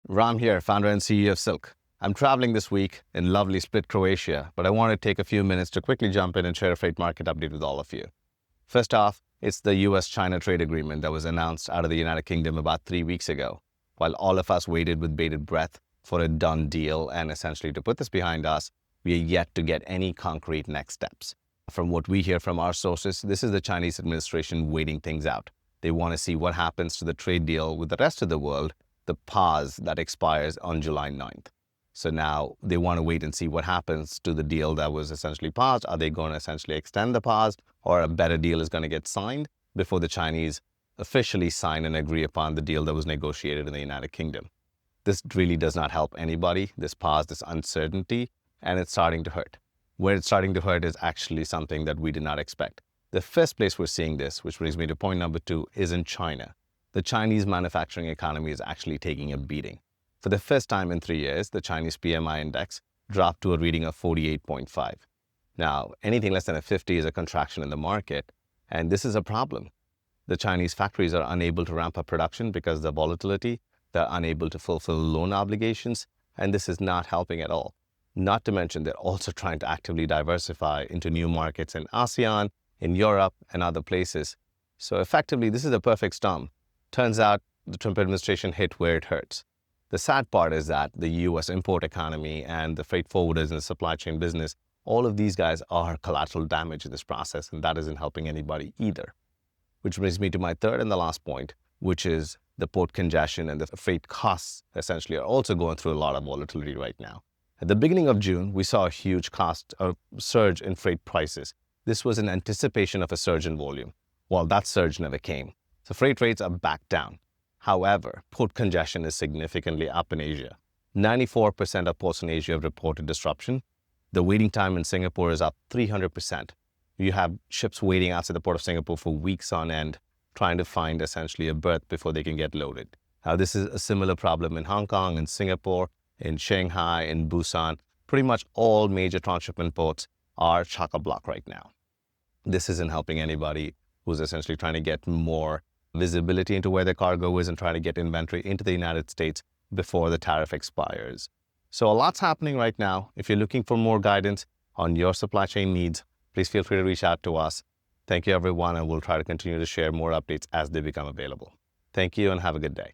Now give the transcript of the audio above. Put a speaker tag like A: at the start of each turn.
A: Ram here, founder and CEO of Silq. I'm traveling this week in lovely Split, Croatia, but I want to take a few minutes to quickly jump in and share a freight market update with all of you. First off, it's the US-China trade agreement that was announced out of the United Kingdom about 3 weeks ago. While all of us waited with bated breath for a done deal and essentially to put this behind us, we are yet to get any concrete next steps. From what we hear from our sources, this is the Chinese administration waiting things out. They want to see what happens to the trade deal with the rest of the world, the pause that expires on July 9th. So now they want to wait and see what happens to the deal that was essentially paused. Are they going to essentially extend the pause, or a better deal is going to get signed before the Chinese officially sign and agree upon the deal that was negotiated in the United Kingdom? This really does not help anybody, this pause, this uncertainty, and it's starting to hurt. Where it's starting to hurt is actually something that we did not expect. The first place we're seeing this, which brings me to point number 2, is in China. The Chinese manufacturing economy is actually taking a beating. For the first time in 3 years, the Chinese PMI index dropped to a reading of 48.5. Now, anything less than a 50 is a contraction in the market, and this is a problem. The Chinese factories are unable to ramp up production because of the volatility. They're unable to fulfill loan obligations, and this is not helping at all. Not to mention, they're also trying to actively diversify into new markets in ASEAN, in Europe, and other places. So effectively, this is a perfect storm. Turns out the Trump administration hit where it hurts. The sad part is that the US import economy and the freight forwarders in the supply chain business, all of these guys are collateral damage in this process, and that isn't helping anybody either. Which brings me to my third and the last point, which is the port congestion and the freight costs essentially are also going through a lot of volatility right now. At the beginning of June, we saw a huge surge in freight prices. This was in anticipation of a surge in volume. Well, that surge never came. So freight rates are back down. However, port congestion is significantly up in Asia. 94% of ports in Asia have reported disruption. The waiting time in Singapore is up 300%. You have ships waiting outside the port of Singapore for weeks on end, trying to find essentially a berth before they can get loaded. Now, this is a similar problem in Hong Kong, in Singapore, in Shanghai, in Busan. Pretty much all major transshipment ports are chock-a-block right now. This isn't helping anybody who's essentially trying to get more visibility into where their cargo is and trying to get inventory into the United States before the tariff expires. So a lot's happening right now. If you're looking for more guidance on your supply chain needs, please feel free to reach out to us. Thank you, everyone, and we'll try to continue to share more updates as they become available. Thank you and have a good day.